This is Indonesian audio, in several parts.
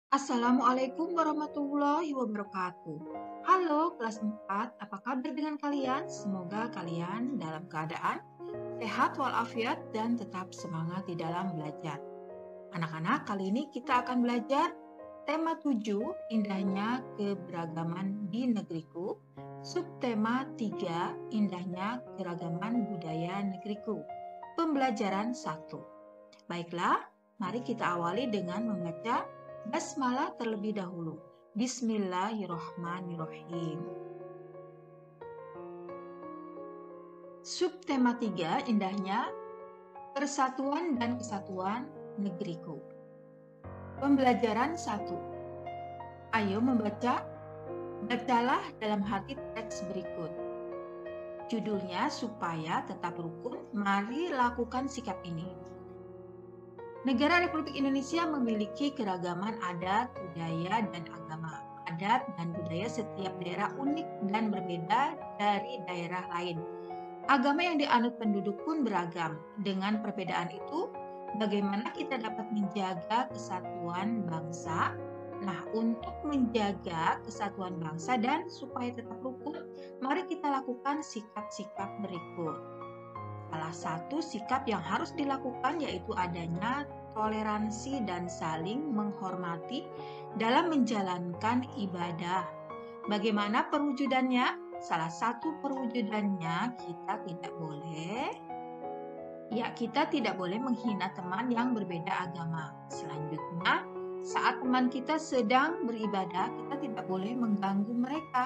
Assalamualaikum warahmatullahi wabarakatuh. Halo kelas 4, apa kabar dengan kalian? Semoga kalian dalam keadaan sehat walafiat dan tetap semangat di dalam belajar. Anak-anak, kali ini kita akan belajar tema 7, indahnya keberagaman di negeriku. Subtema 3, indahnya keragaman budaya negeriku. Pembelajaran 1. Baiklah, mari kita awali dengan membaca basmalah terlebih dahulu. Bismillahirrahmanirrahim. Subtema 3, indahnya persatuan dan kesatuan negeriku. Pembelajaran 1. Ayo membaca. Bacalah dalam hati teks berikut. Judulnya supaya tetap rukun, mari lakukan sikap ini. Negara Republik Indonesia memiliki keragaman adat, budaya, dan agama. Adat dan budaya setiap daerah unik dan berbeda dari daerah lain. Agama yang dianut penduduk pun beragam. Dengan perbedaan itu, bagaimana kita dapat menjaga kesatuan bangsa? Nah, untuk menjaga kesatuan bangsa dan supaya tetap rukun, mari kita lakukan sikap-sikap berikut. Salah satu sikap yang harus dilakukan yaitu adanya toleransi dan saling menghormati dalam menjalankan ibadah. Bagaimana perwujudannya? Salah satu perwujudannya kita tidak boleh menghina teman yang berbeda agama. Selanjutnya, saat teman kita sedang beribadah, kita tidak boleh mengganggu mereka.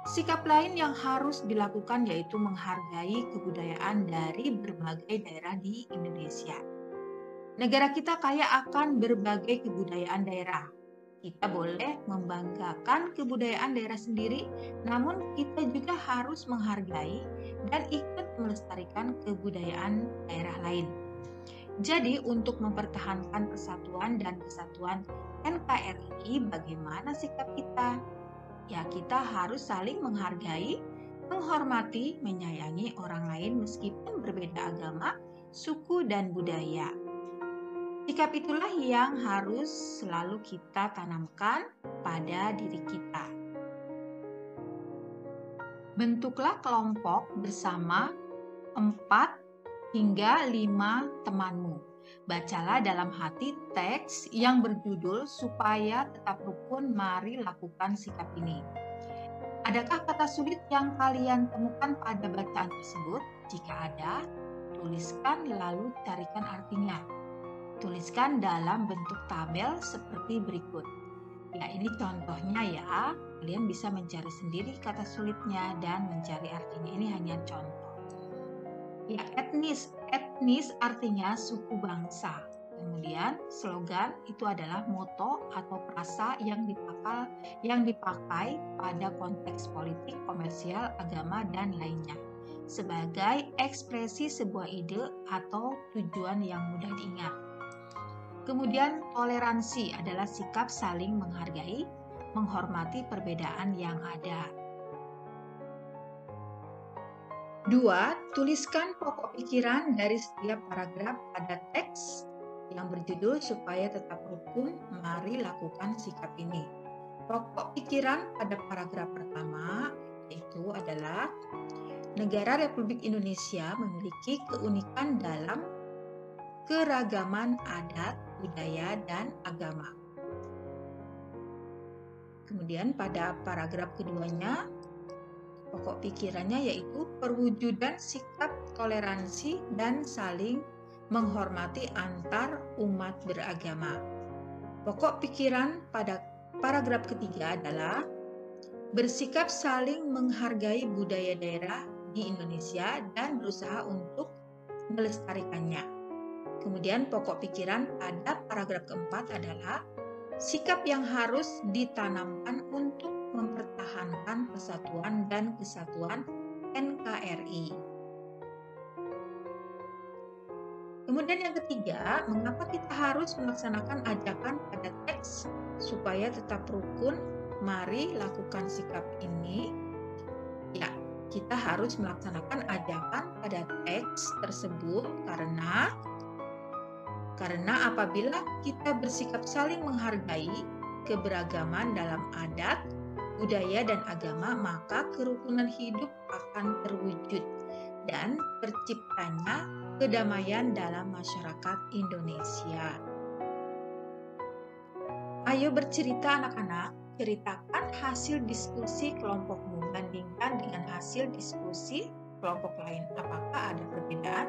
Sikap lain yang harus dilakukan yaitu menghargai kebudayaan dari berbagai daerah di Indonesia. Negara kita kaya akan berbagai kebudayaan daerah. Kita boleh membanggakan kebudayaan daerah sendiri, namun kita juga harus menghargai dan ikut melestarikan kebudayaan daerah lain. Jadi, untuk mempertahankan persatuan dan kesatuan NKRI, bagaimana sikap kita? Ya, kita harus saling menghargai, menghormati, menyayangi orang lain meskipun berbeda agama, suku, dan budaya. Sikap itulah yang harus selalu kita tanamkan pada diri kita. Bentuklah kelompok bersama 4 hingga 5 temanmu. Bacalah dalam hati teks yang berjudul supaya tetap rukun, mari lakukan sikap ini. Adakah kata sulit yang kalian temukan pada bacaan tersebut? Jika ada, tuliskan lalu carikan artinya. Tuliskan dalam bentuk tabel seperti berikut. Ya, ini contohnya ya. Kalian bisa mencari sendiri kata sulitnya dan mencari artinya. Ini hanya contoh. Ya, etnis artinya suku bangsa. Kemudian slogan itu adalah moto atau frasa yang dipakai pada konteks politik, komersial, agama, dan lainnya sebagai ekspresi sebuah ide atau tujuan yang mudah diingat. Kemudian toleransi adalah sikap saling menghargai, menghormati perbedaan yang ada. 2. Tuliskan pokok pikiran dari setiap paragraf pada teks yang berjudul supaya tetap rukun, mari lakukan sikap ini. Pokok pikiran pada paragraf pertama itu adalah Negara Republik Indonesia memiliki keunikan dalam keragaman adat, budaya, dan agama. Kemudian pada paragraf keduanya, pokok pikirannya yaitu perwujudan sikap toleransi dan saling menghormati antar umat beragama. Pokok pikiran pada paragraf ketiga adalah bersikap saling menghargai budaya daerah di Indonesia dan berusaha untuk melestarikannya. Kemudian pokok pikiran pada paragraf keempat adalah sikap yang harus ditanamkan untuk mempertahankan persatuan dan kesatuan NKRI. Kemudian yang ketiga, mengapa kita harus melaksanakan ajakan pada teks supaya tetap rukun, mari lakukan sikap ini. Ya, kita harus melaksanakan ajakan pada teks tersebut karena apabila kita bersikap saling menghargai, keberagaman dalam adat, budaya, dan agama, maka kerukunan hidup akan terwujud dan terciptanya kedamaian dalam masyarakat Indonesia. Ayo bercerita anak-anak, ceritakan hasil diskusi kelompokmu bandingkan dengan hasil diskusi kelompok lain. Apakah ada perbedaan?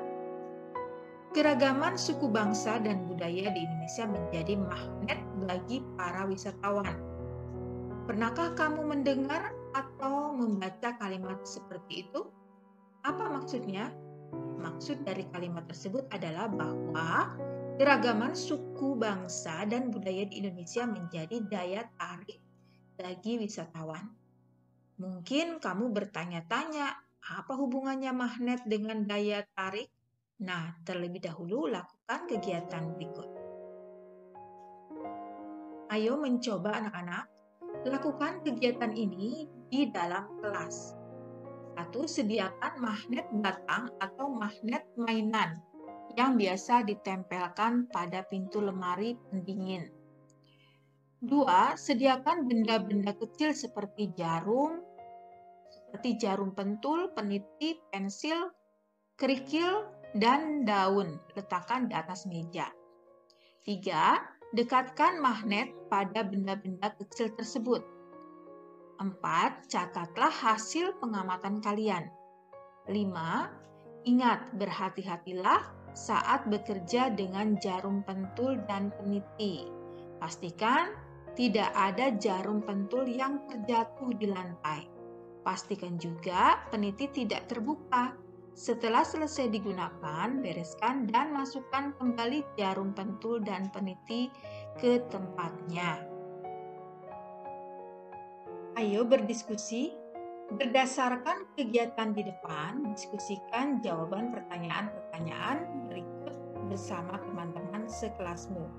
Keragaman suku bangsa dan budaya di Indonesia menjadi magnet bagi para wisatawan. Pernahkah kamu mendengar atau membaca kalimat seperti itu? Apa maksudnya? Maksud dari kalimat tersebut adalah bahwa keragaman suku bangsa dan budaya di Indonesia menjadi daya tarik bagi wisatawan. Mungkin kamu bertanya-tanya, apa hubungannya magnet dengan daya tarik? Nah, terlebih dahulu lakukan kegiatan berikut. Ayo mencoba anak-anak, lakukan kegiatan ini di dalam kelas. 1. Sediakan magnet batang atau magnet mainan yang biasa ditempelkan pada pintu lemari pendingin. 2. Sediakan benda-benda kecil seperti jarum pentul, peniti, pensil, kerikil, dan daun. Letakkan di atas meja. 3. Dekatkan magnet pada benda-benda kecil tersebut. 4. Catatlah hasil pengamatan kalian. 5. Ingat, berhati-hatilah saat bekerja dengan jarum pentul dan peniti. Pastikan tidak ada jarum pentul yang terjatuh di lantai. Pastikan juga peniti tidak terbuka. Setelah selesai digunakan, bereskan dan masukkan kembali jarum pentul dan peniti ke tempatnya. Ayo berdiskusi. Berdasarkan kegiatan di depan, diskusikan jawaban pertanyaan-pertanyaan berikut bersama teman-teman sekelasmu.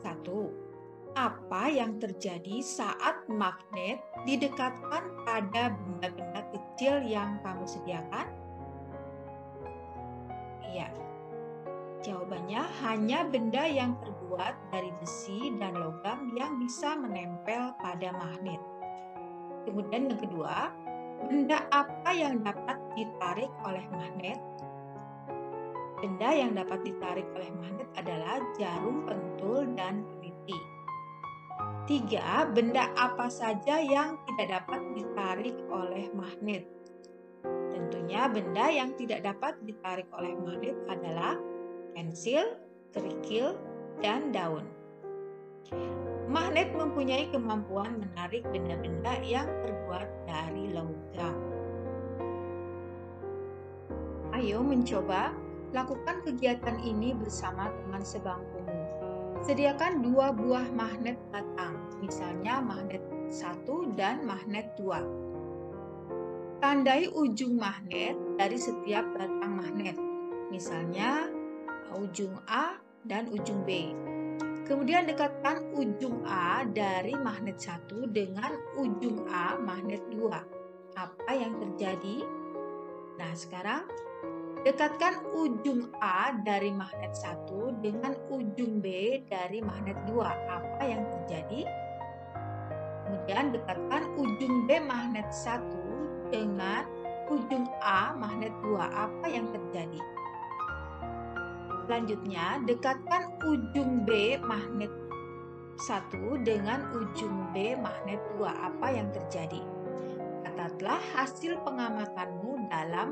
1. Apa yang terjadi saat magnet didekatkan pada benda-benda kecil yang kamu sediakan? Iya. Jawabannya hanya benda yang terbuat dari besi dan logam yang bisa menempel pada magnet. Kemudian yang kedua, benda apa yang dapat ditarik oleh magnet? Benda yang dapat ditarik oleh magnet adalah jarum pentul dan peniti. 3. Benda apa saja yang tidak dapat ditarik oleh magnet? Tentunya benda yang tidak dapat ditarik oleh magnet adalah pensil, kerikil, dan daun. Magnet mempunyai kemampuan menarik benda-benda yang terbuat dari logam. Ayo mencoba, lakukan kegiatan ini bersama teman sebangkumu. Sediakan 2 buah magnet batang, misalnya magnet 1 dan magnet 2. Tandai ujung magnet dari setiap batang magnet, misalnya ujung A dan ujung B. Kemudian dekatkan ujung A dari magnet 1 dengan ujung A magnet 2. Apa yang terjadi? Nah, sekarang dekatkan ujung A dari magnet 1 dengan ujung B dari magnet 2. Apa yang terjadi? Kemudian dekatkan ujung B magnet 1 dengan ujung A magnet 2. Apa yang terjadi? Selanjutnya, dekatkan ujung B magnet 1 dengan ujung B magnet 2. Apa yang terjadi? Catatlah hasil pengamatanmu dalam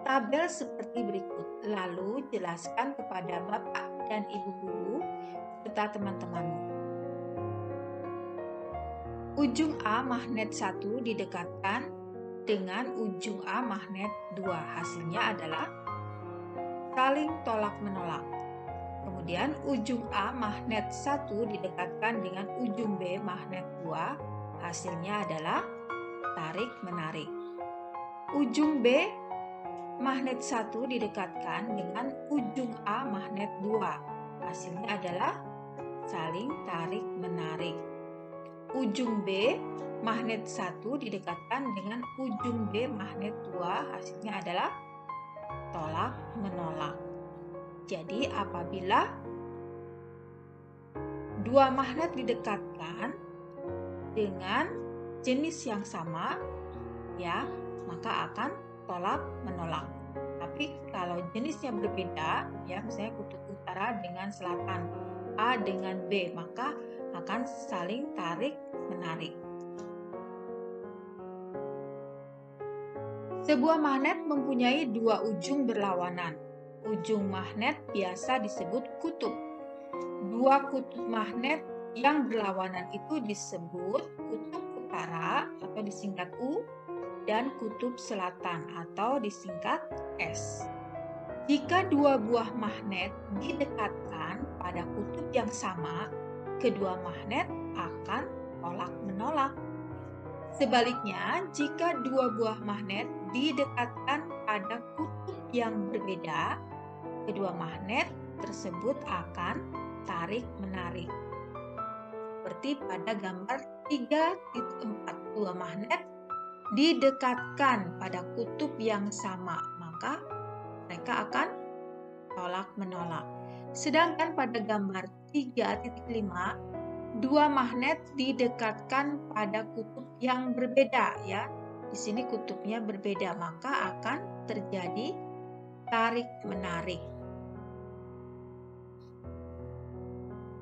tabel seperti berikut. Lalu jelaskan kepada Bapak dan Ibu guru serta teman-temanmu. Ujung A magnet 1 didekatkan dengan ujung A magnet 2. Hasilnya adalah saling tolak-menolak. Kemudian ujung A magnet 1 didekatkan dengan ujung B magnet 2. Hasilnya adalah tarik-menarik. Ujung B magnet 1 didekatkan dengan ujung A magnet 2. Hasilnya adalah saling tarik-menarik. Ujung B magnet 1 didekatkan dengan ujung B magnet 2. Hasilnya adalah tolak-menolak. Jadi apabila 2 magnet didekatkan, dengan jenis yang sama, ya, maka akan tolak menolak. Tapi kalau jenisnya berbeda, ya, misalnya kutub utara dengan selatan, A dengan B, maka akan saling tarik menarik. Sebuah magnet mempunyai dua ujung berlawanan. Ujung magnet biasa disebut kutub. Dua kutub magnet yang berlawanan itu disebut kutub utara atau disingkat U dan kutub selatan atau disingkat S. Jika dua buah magnet didekatkan pada kutub yang sama, kedua magnet akan tolak-menolak. Sebaliknya, jika dua buah magnet didekatkan pada kutub yang berbeda, kedua magnet tersebut akan tarik-menarik. Seperti pada gambar 3.4, dua magnet didekatkan pada kutub yang sama, maka mereka akan tolak-menolak. Sedangkan pada gambar 3.5, dua magnet didekatkan pada kutub yang berbeda, ya. Di sini kutubnya berbeda, maka akan terjadi tarik-menarik.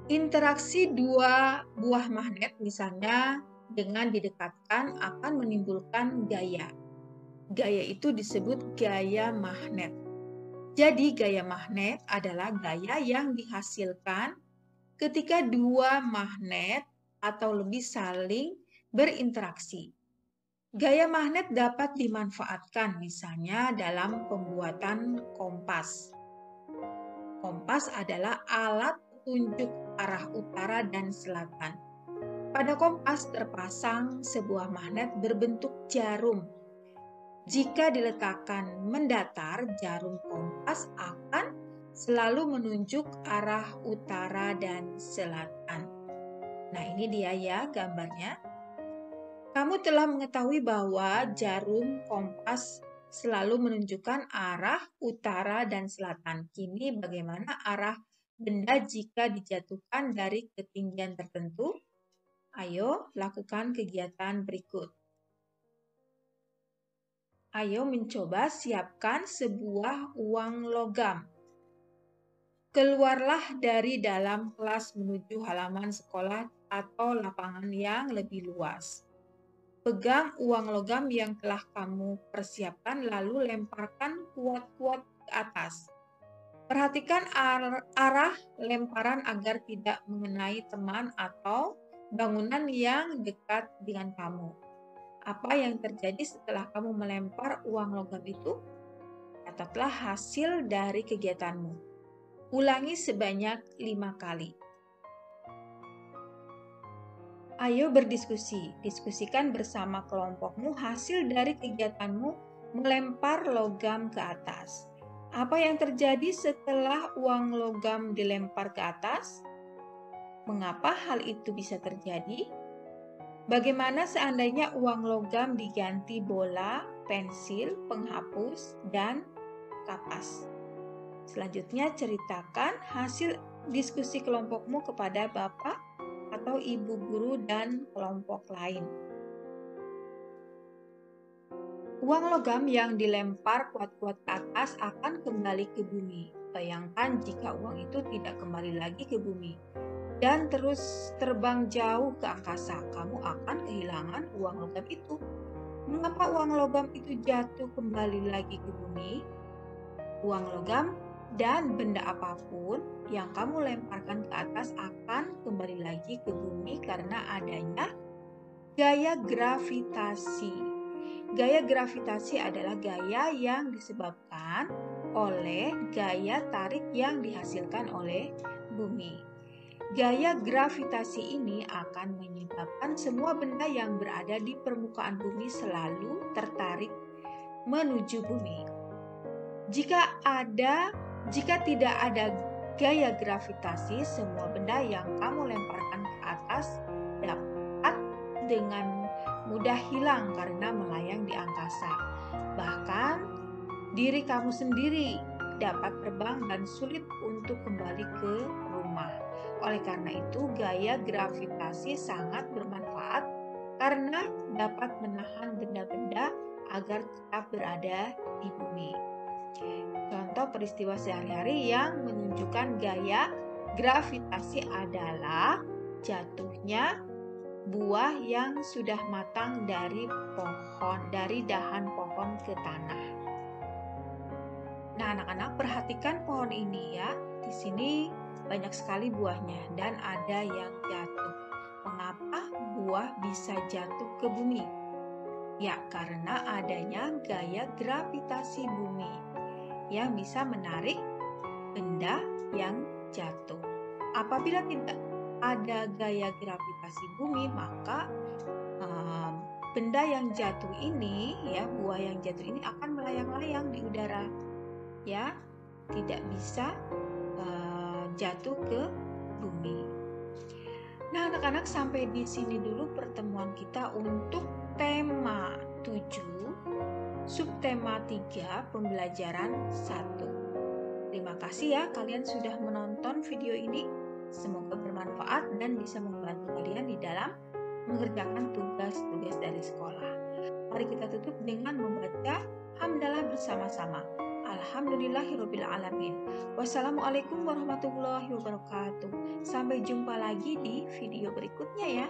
Interaksi dua buah magnet misalnya dengan didekatkan akan menimbulkan gaya. Gaya itu disebut gaya magnet. Jadi gaya magnet adalah gaya yang dihasilkan ketika dua magnet atau lebih saling berinteraksi. Gaya magnet dapat dimanfaatkan misalnya dalam pembuatan kompas. Kompas adalah alat petunjuk arah utara dan selatan. Pada kompas terpasang sebuah magnet berbentuk jarum. Jika diletakkan mendatar, jarum kompas akan selalu menunjuk arah utara dan selatan. Nah, ini dia ya gambarnya. Kamu telah mengetahui bahwa jarum kompas selalu menunjukkan arah utara dan selatan. Kini bagaimana arah benda jika dijatuhkan dari ketinggian tertentu? Ayo lakukan kegiatan berikut. Ayo mencoba siapkan sebuah uang logam. Keluarlah dari dalam kelas menuju halaman sekolah atau lapangan yang lebih luas. Pegang uang logam yang telah kamu persiapkan lalu lemparkan kuat-kuat ke atas. Perhatikan arah lemparan agar tidak mengenai teman atau bangunan yang dekat dengan kamu. Apa yang terjadi setelah kamu melempar uang logam itu? Catatlah hasil dari kegiatanmu. Ulangi sebanyak 5 kali. Ayo berdiskusi. Diskusikan bersama kelompokmu hasil dari kegiatanmu melempar logam ke atas. Apa yang terjadi setelah uang logam dilempar ke atas? Mengapa hal itu bisa terjadi? Bagaimana seandainya uang logam diganti bola, pensil, penghapus, dan kapas? Selanjutnya ceritakan hasil diskusi kelompokmu kepada Bapak atau Ibu guru dan kelompok lain. Uang logam yang dilempar kuat-kuat ke atas akan kembali ke bumi. Bayangkan jika uang itu tidak kembali lagi ke bumi dan terus terbang jauh ke angkasa, kamu akan kehilangan uang logam itu. Mengapa uang logam itu jatuh kembali lagi ke bumi? Uang logam dan benda apapun yang kamu lemparkan ke atas akan kembali lagi ke bumi karena adanya gaya gravitasi. Gaya gravitasi adalah gaya yang disebabkan oleh gaya tarik yang dihasilkan oleh bumi. Gaya gravitasi ini akan menyebabkan semua benda yang berada di permukaan bumi selalu tertarik menuju bumi. Jika tidak ada gaya gravitasi, semua benda yang kamu lemparkan ke atas dapat dengan mudah hilang karena melayang di angkasa. Bahkan diri kamu sendiri dapat terbang dan sulit untuk kembali ke rumah. Oleh karena itu, gaya gravitasi sangat bermanfaat karena dapat menahan benda-benda agar tetap berada di bumi. Contoh peristiwa sehari-hari yang menunjukkan gaya gravitasi adalah jatuhnya buah yang sudah matang dari dahan pohon ke tanah. Nah, anak-anak perhatikan pohon ini ya. Di sini banyak sekali buahnya dan ada yang jatuh. Mengapa buah bisa jatuh ke bumi? Ya, karena adanya gaya gravitasi bumi yang bisa menarik benda yang jatuh. Apabila tidak ada gaya gravitasi bumi, maka benda yang jatuh ini, ya, buah yang jatuh ini akan melayang-layang di udara, ya, tidak bisa jatuh ke bumi. Nah, anak-anak, sampai di sini dulu pertemuan kita untuk tema 7, subtema 3, pembelajaran 1. Terima kasih ya kalian sudah menonton video ini. Semoga bermanfaat dan bisa membantu kalian di dalam mengerjakan tugas-tugas dari sekolah. Mari kita tutup dengan membaca hamdalah bersama-sama. Alhamdulillahirrabbilalamin. Wassalamualaikum warahmatullahi wabarakatuh. Sampai jumpa lagi di video berikutnya ya.